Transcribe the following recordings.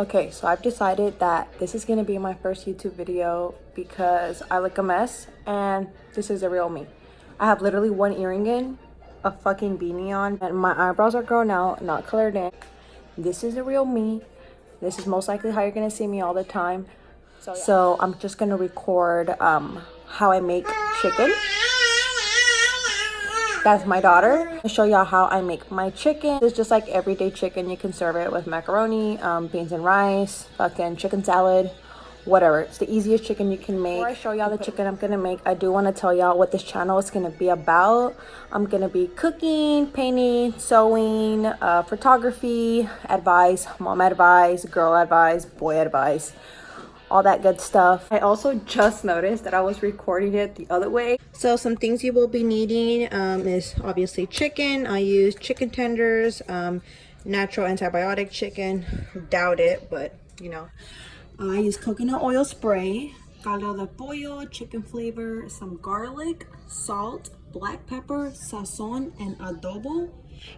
Okay, so I've decided that this is gonna be my first YouTube video because I look a mess and this is the real me. I have literally one earring in, a fucking beanie on, and my eyebrows are grown out, not colored in. This is the real me. This is most likely how you're gonna see me all the time. So I'm just gonna record how I make chicken. That's my daughter. I'll show y'all how I make my chicken. It's just like everyday chicken. You can serve it with macaroni, beans and rice, fucking chicken salad, whatever. It's the easiest chicken you can make. Before I show y'all the chicken I'm gonna make, I do want to tell y'all what this channel is gonna be about. I'm gonna be cooking, painting, sewing, photography, advice, mom advice, girl advice, boy advice, all that good stuff. I also just noticed that I was recording it the other way. So some things you will be needing is obviously chicken. I use chicken tenders, natural antibiotic chicken. Doubt it, but you know. I use coconut oil spray, caldo de pollo, chicken flavor, some garlic, salt, black pepper, sazon, and adobo.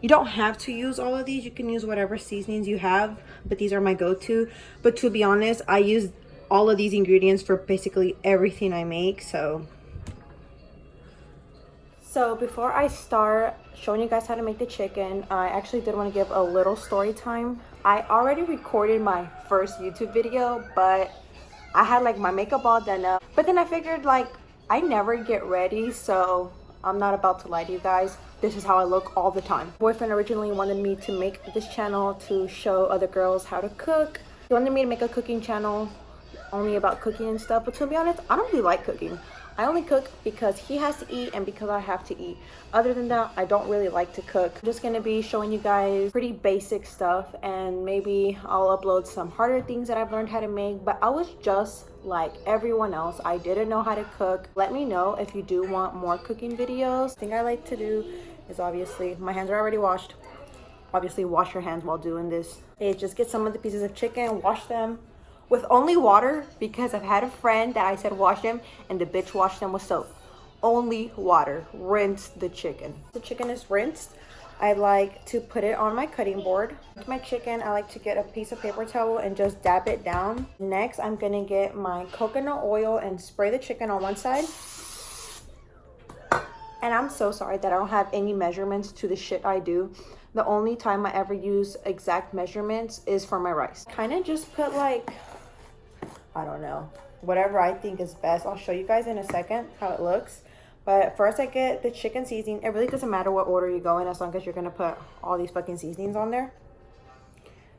You don't have to use all of these. You can use whatever seasonings you have, but these are my go-to. But to be honest, I use all of these ingredients for basically everything I make. So before I start showing you guys how to make the chicken, I actually did want to give a little story time. I already recorded my first YouTube video, but I had like my makeup all done up. But then I figured like I never get ready, so I'm not about to lie to you guys. This is how I look all the time. My boyfriend originally wanted me to make this channel to show other girls how to cook. He wanted me to make a cooking channel only about cooking and stuff, but to be honest, I don't really like cooking. I only cook because he has to eat and because I have to eat. Other than that, I don't really like to cook. I'm just gonna be showing you guys pretty basic stuff, and maybe I'll upload some harder things that I've learned how to make. But I was just like everyone else. I didn't know how to cook. Let me know if you do want more cooking videos. The thing I like to do is, obviously, my hands are already washed. Obviously, wash your hands while doing this. Is just get some of the pieces of chicken, wash them with only water, because I've had a friend that I said wash them and the bitch washed them with soap. Only water. Rinse the chicken. The chicken is rinsed. I like to put it on my cutting board. With my chicken, I like to get a piece of paper towel and just dab it down. Next, I'm gonna get my coconut oil and spray the chicken on one side. And I'm so sorry that I don't have any measurements to the shit I do. The only time I ever use exact measurements is for my rice. Kind of just put like, I don't know, whatever I think is best. I'll show you guys in a second how it looks. But first I get the chicken seasoning. It really doesn't matter what order you go in as long as you're gonna put all these fucking seasonings on there.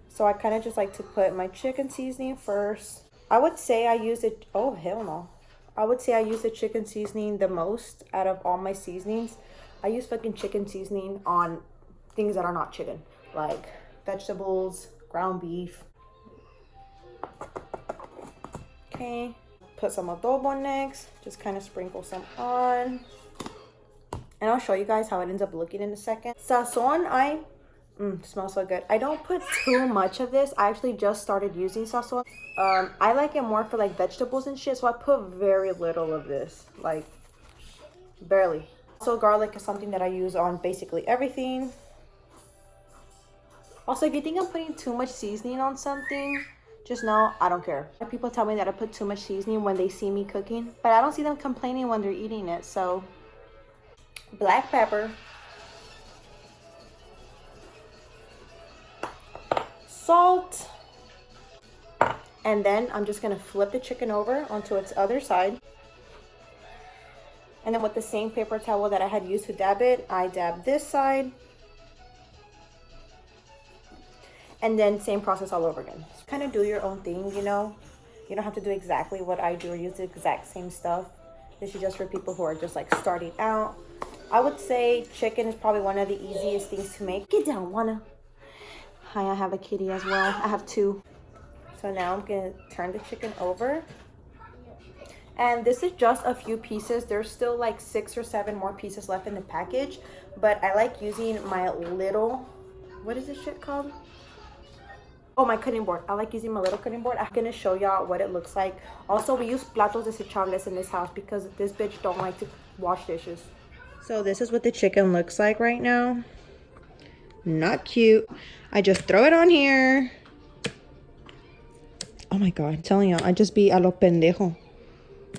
So I kind of just like to put my chicken seasoning first. I would say I use it, oh hell no. I would say I use the chicken seasoning the most out of all my seasonings. I use fucking chicken seasoning on things that are not chicken, like vegetables, ground beef. Okay, put some adobo next. Just kind of sprinkle some on. And I'll show you guys how it ends up looking in a second. Sazon, smells so good. I don't put too much of this. I actually just started using sazon. I like it more for like vegetables and shit, so I put very little of this, like barely. Also, garlic is something that I use on basically everything. Also, if you think I'm putting too much seasoning on something, just know I don't care. People tell me that I put too much seasoning when they see me cooking, but I don't see them complaining when they're eating it. So black pepper, salt, and then I'm just gonna flip the chicken over onto its other side. And then with the same paper towel that I had used to dab it, I dab this side. And then same process all over again. Just kind of do your own thing, you know. You don't have to do exactly what I do or use the exact same stuff. This is just for people who are just like starting out. I would say chicken is probably one of the easiest things to make. Get down, Juana. Hi, I have a kitty as well. I have two. So now I'm gonna turn the chicken over. And this is just a few pieces. There's still like 6 or 7 more pieces left in the package. But I like using my little, what is this shit called? Oh, my cutting board. I like using my little cutting board. I'm gonna show y'all what it looks like. Also, we use platos desechables in this house because this bitch don't like to wash dishes. So this is what the chicken looks like right now. Not cute. I just throw it on here. Oh my god, I'm telling you, I just be a lo pendejo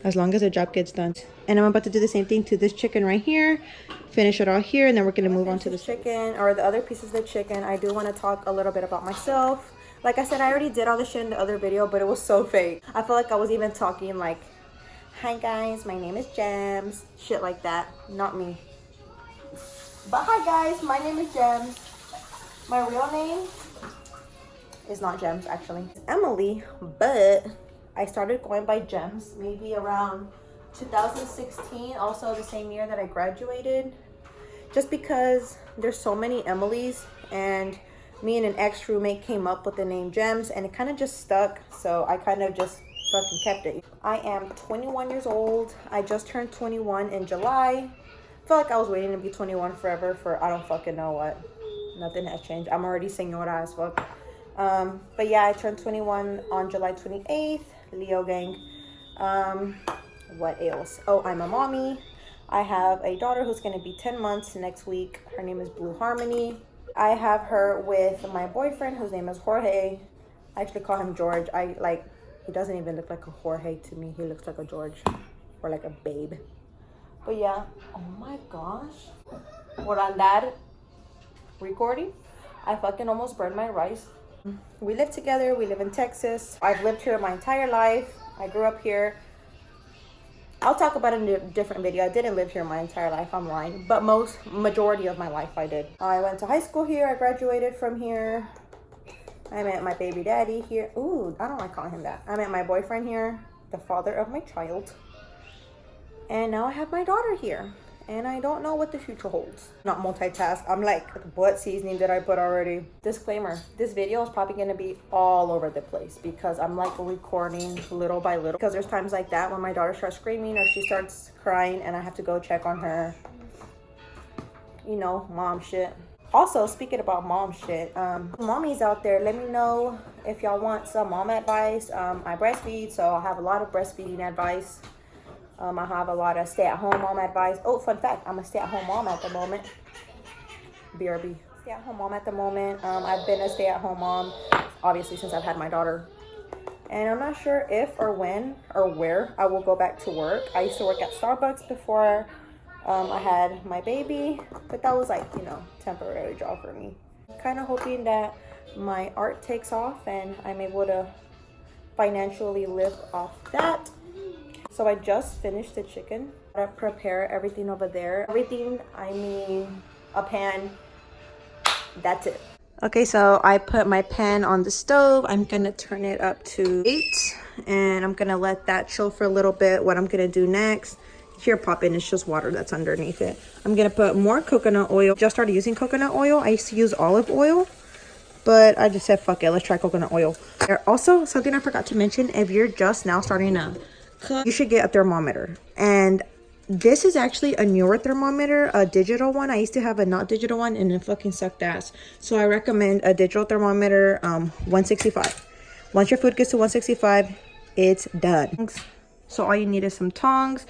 as long as the job gets done. And I'm about to do the same thing to this chicken right here, finish it all here, and then we're gonna move on to the chicken or the other pieces of the chicken. I do want to talk a little bit about myself. Like I said, I already did all this shit in the other video, but it was so fake. I feel like I was even talking like, hi guys, my name is Gems, shit like that. Not me. But hi guys, my name is Gems. My real name is not Gems, actually. It's Emily, but I started going by Gems maybe around 2016, also the same year that I graduated. Just because there's so many Emilys, and me and an ex-roommate came up with the name Gems, and it kind of just stuck, so I kind of just fucking kept it. I am 21 years old. I just turned 21 in July. I feel like I was waiting to be 21 forever for I don't fucking know what. Nothing has changed. I'm already señora as fuck. But yeah, I turned 21 on July 28th. Leo gang. What else? Oh, I'm a mommy. I have a daughter who's going to be 10 months next week. Her name is Blue Harmony. I have her with my boyfriend whose name is Jorge. I actually call him George. He doesn't even look like a Jorge to me. He looks like a George or like a babe. But yeah. Oh my gosh. Por andar recording, I fucking almost burned my rice. We live together. We live in Texas. I've lived here my entire life. I grew up here. I'll talk about it in a different video. I didn't live here my entire life. I'm lying. But majority of my life I did. I went to high school here. I graduated from here. I met my baby daddy here. Ooh, I don't like calling him that. I met my boyfriend here, the father of my child. And now I have my daughter here. And I don't know what the future holds. Not multitask. I'm like, what seasoning did I put already? Disclaimer, this video is probably going to be all over the place because I'm like recording little by little. Because there's times like that when my daughter starts screaming or she starts crying and I have to go check on her. You know, mom shit. Also, speaking about mom shit, mommies out there, let me know if y'all want some mom advice. I breastfeed, so I have a lot of breastfeeding advice. I have a lot of stay-at-home mom advice. Oh, fun fact, I'm a stay-at-home mom at the moment. BRB. Stay-at-home mom at the moment. I've been a stay-at-home mom, obviously, since I've had my daughter. And I'm not sure if or when or where I will go back to work. I used to work at Starbucks before I had my baby. But that was like, you know, temporary job for me. Kind of hoping that my art takes off and I'm able to financially live off that. So I just finished the chicken. I prepare everything over there. Everything, I mean a pan, that's it. Okay, so I put my pan on the stove. I'm gonna turn it up to 8 and I'm gonna let that chill for a little bit. What I'm gonna do next, here popping, it's just water that's underneath it. I'm gonna put more coconut oil. Just started using coconut oil. I used to use olive oil, but I just said, fuck it, let's try coconut oil. Also, something I forgot to mention, if you're just now starting to you should get a thermometer, and this is actually a newer thermometer, a digital one. I used to have a not digital one and it fucking sucked ass, so I recommend a digital thermometer. 165. Once your food gets to 165, it's done. So all you need is some tongs,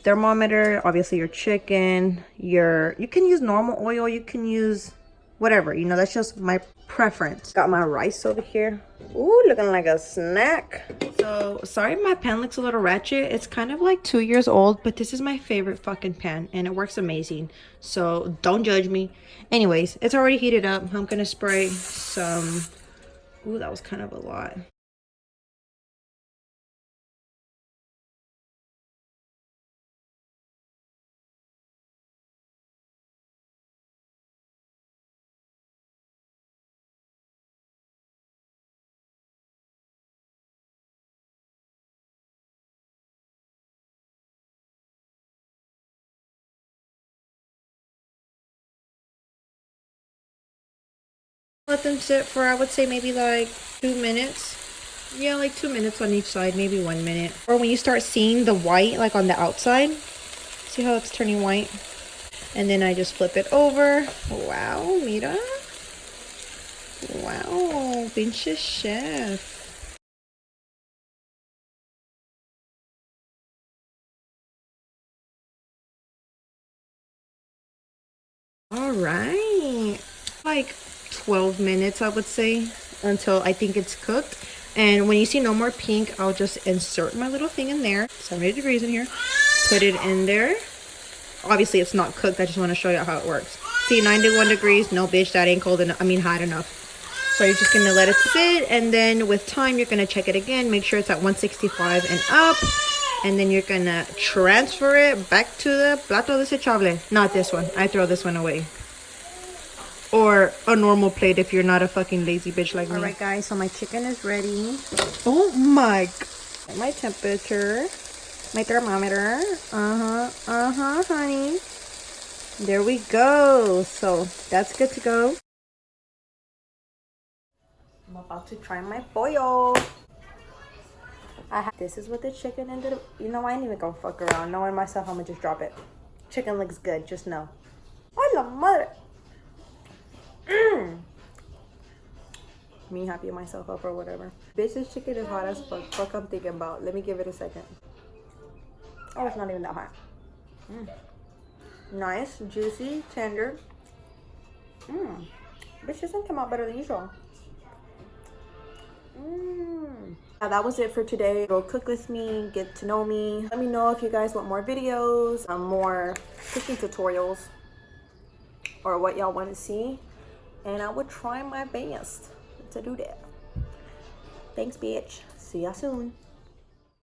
thermometer, obviously your chicken, you can use normal oil, you can use whatever, you know, that's just my preference. Got my rice over here. Ooh, looking like a snack. So sorry my pan looks a little ratchet. It's kind of like 2 years old, but this is my favorite fucking pan and it works amazing, so don't judge me. Anyways, it's already heated up. I'm gonna spray some. Ooh, that was kind of a lot. Let them sit for, I would say, maybe like 2 minutes. Yeah, like 2 minutes on each side, maybe 1 minute. Or when you start seeing the white, like on the outside, see how it's turning white? And then I just flip it over. Wow, mira. Wow, pinche chef. All right. Like 12 minutes, I would say, until I think it's cooked. And when you see no more pink, I'll just insert my little thing in there. 70 degrees in here. Put it in there. Obviously, it's not cooked. I just want to show you how it works. See, 91 degrees. No, bitch, that ain't cold enough. I mean, hot enough. So you're just going to let it sit. And then with time, you're going to check it again. Make sure it's at 165 and up. And then you're going to transfer it back to the plato desechable. Not this one. I throw this one away. Or a normal plate if you're not a fucking lazy bitch like me. Alright guys, so my chicken is ready. Oh my god. My temperature. My thermometer. Honey. There we go. So that's good to go. I'm about to try my pollo. This is what the chicken ended up. You know, I ain't even gonna fuck around. Knowing myself, I'm gonna just drop it. Chicken looks good, just know. Oh la madre. Me happy myself up or whatever. Bitch, this chicken is hot as fuck. Fuck I'm thinking about. Let me give it a second. Oh, it's not even that hot. Nice, juicy, tender. Bitch, this one came out better than usual. Yeah, that was it for today. Go cook with me, get to know me. Let me know if you guys want more videos, more cooking tutorials, or what y'all want to see. And I would try my best to do that. Thanks, bitch. See ya soon.